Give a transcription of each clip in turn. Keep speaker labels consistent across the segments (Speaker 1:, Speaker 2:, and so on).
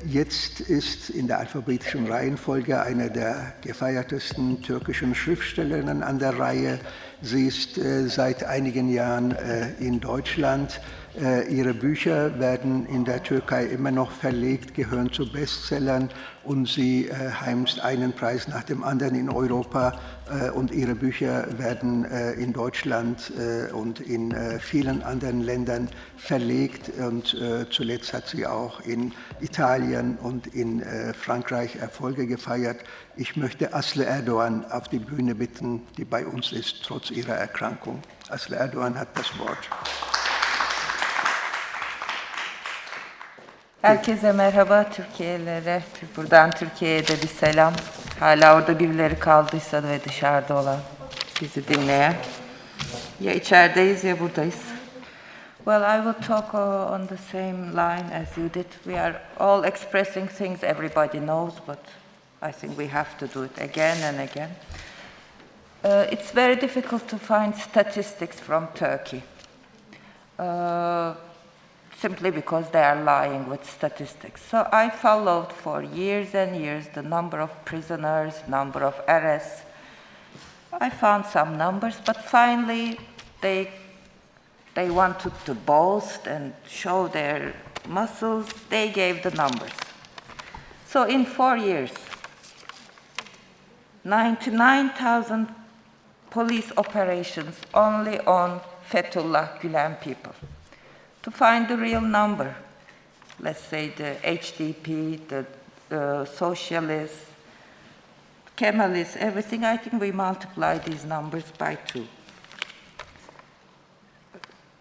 Speaker 1: Jetzt ist in der alphabetischen Reihenfolge eine der gefeiertesten türkischen Schriftstellerinnen an der Reihe. Sie ist seit einigen Jahren in Deutschland. Ihre Bücher werden in der Türkei immer noch verlegt, gehören zu Bestsellern und sie heimst einen Preis nach dem anderen in Europa und ihre Bücher werden in Deutschland und in vielen anderen Ländern verlegt und zuletzt hat sie auch in Italien und in Frankreich Erfolge gefeiert. Ich möchte Aslı Erdoğan auf die Bühne bitten, die bei uns ist, trotz ihrer Erkrankung. Aslı Erdoğan hat das Wort.
Speaker 2: Herkese merhaba, Türkiye'lilere. Buradan Türkiye'ye de bir selam. Hala orada birileri kaldıysa ve dışarıda olan bizi dinleyen. Ya içerideyiz ya buradayız. Well, I will talk on the same line as you did. We are all expressing things everybody knows, but I think we have to do it again and again. It's very difficult to find statistics from Turkey. Simply because they are lying with statistics. So I followed for years and years the number of prisoners, number of arrests. I found some numbers, but finally they wanted to boast and show their muscles. They gave the numbers. So in 4 years, 99,000 police operations only on Fethullah Gülen people. To find the real number, let's say the HDP, the socialists, Kemalists, everything, I think we multiply these numbers by 2.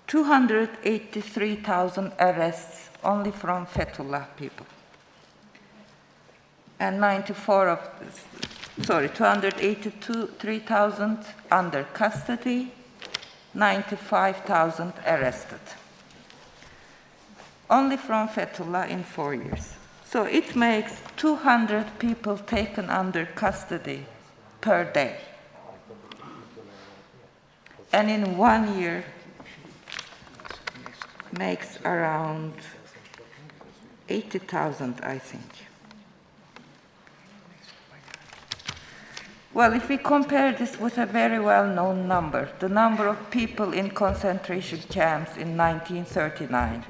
Speaker 2: 283,000 arrests only from Fethullah people. And 283,000 under custody, 95,000 arrested. Only from Fethullah in 4 years. So it makes 200 people taken under custody per day. And in 1 year, makes around 80,000, I think. Well, if we compare this with a very well-known number, the number of people in concentration camps in 1939,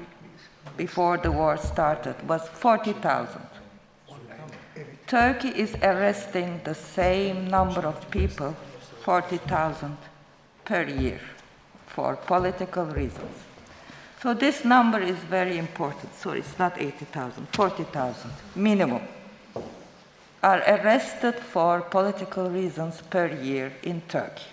Speaker 2: before the war started, was 40,000. Turkey is arresting the same number of people, 40,000 per year, for political reasons. So this number is very important. So it's not 80,000, 40,000 minimum are arrested for political reasons per year in Turkey.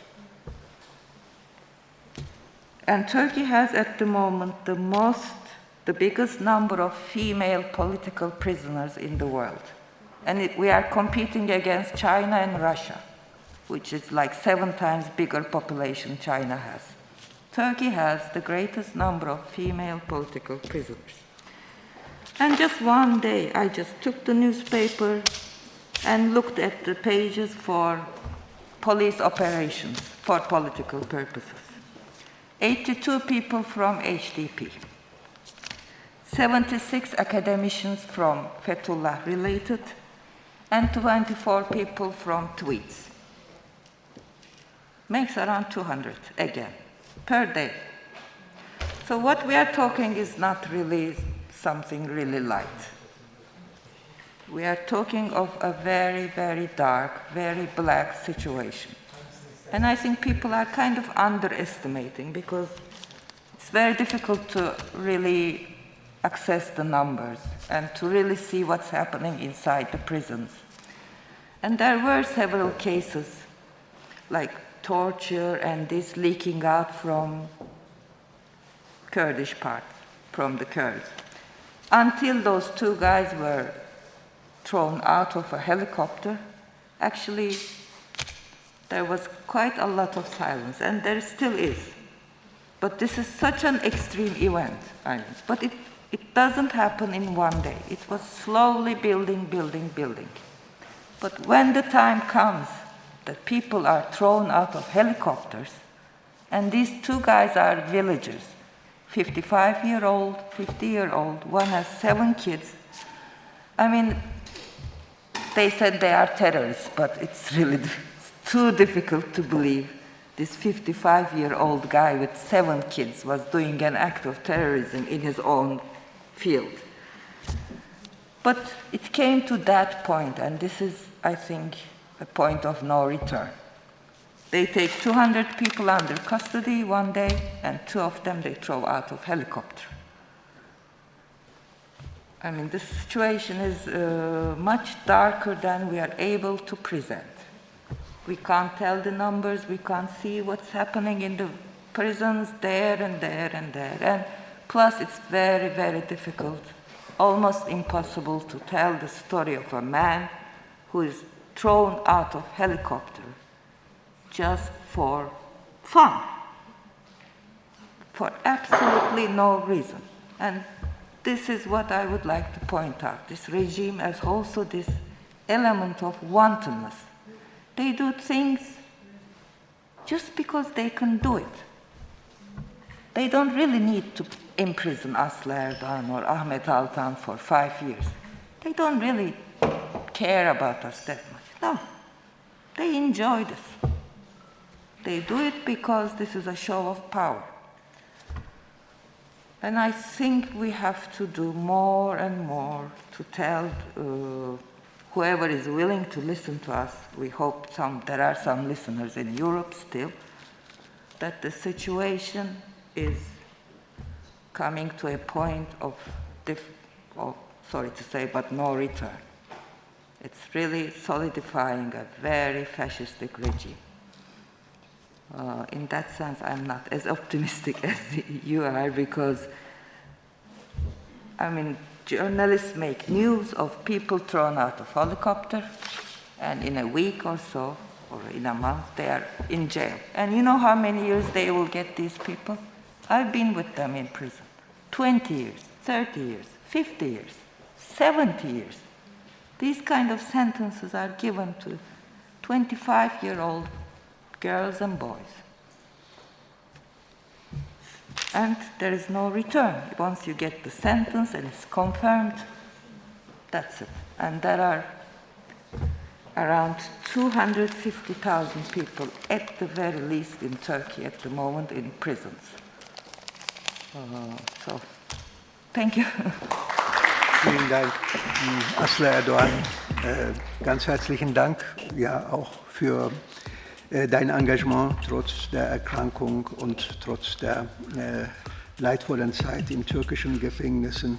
Speaker 2: And Turkey has at the moment the biggest number of female political prisoners in the world. And we are competing against China and Russia, which is like 7 times bigger population China has. Turkey has the greatest number of female political prisoners. And just one day, I just took the newspaper and looked at the pages for police operations for political purposes. 82 people from HDP. 76 academicians from Fethullah related, and 24 people from tweets. Makes around 200 again, per day. So what we are talking is not really something really light. We are talking of a very, very dark, very black situation. And I think people are kind of underestimating because it's very difficult to really access the numbers and to really see what's happening inside the prisons. And there were several cases like torture and this leaking out from Kurdish part, from the Kurds. Until those 2 guys were thrown out of a helicopter, actually there was quite a lot of silence, and there still is. But this is such an extreme event, but it doesn't happen in 1 day. It was slowly building. But when the time comes that people are thrown out of helicopters, and these 2 guys are villagers, 55-year-old, 50-year-old, one has 7 kids, I mean, they said they are terrorists, but it's really too difficult to believe this 55-year-old guy with 7 kids was doing an act of terrorism in his own field. But it came to that point, and this is, I think, a point of no return. They take 200 people under custody one day, and 2 of them they throw out of helicopter. I mean, the situation is much darker than we are able to present. We can't tell the numbers, we can't see what's happening in the prisons there and there and there. And plus, it's very, very difficult, almost impossible to tell the story of a man who is thrown out of helicopter just for fun, for absolutely no reason. And this is what I would like to point out. This regime has also this element of wantonness. They do things just because they can do it. They don't really need to imprison Aslı Erdoğan or Ahmet Altan for 5 years. They don't really care about us that much. No, they enjoy this. They do it because this is a show of power. And I think we have to do more and more to tell whoever is willing to listen to us, we hope there are some listeners in Europe still, that the situation is coming to a point of, sorry to say, but no return. It's really solidifying a very fascistic regime. In that sense, I'm not as optimistic as you are, because, I mean, journalists make news of people thrown out of helicopter, and in a week or so, or in a month, they are in jail. And you know how many years they will get, these people? I've been with them in prison. 20 years, 30 years, 50 years, 70 years. These kind of sentences are given to 25-year-old girls and boys. And there is no return. Once you get the sentence and it's confirmed, that's it. And there are around 250,000 people, at the very least, in Turkey at the moment in prisons. So, thank you.
Speaker 1: Vielen Dank, Aslı Erdoğan. Ganz herzlichen Dank, ja, auch für dein Engagement trotz der Erkrankung und trotz der leidvollen Zeit in türkischen Gefängnissen.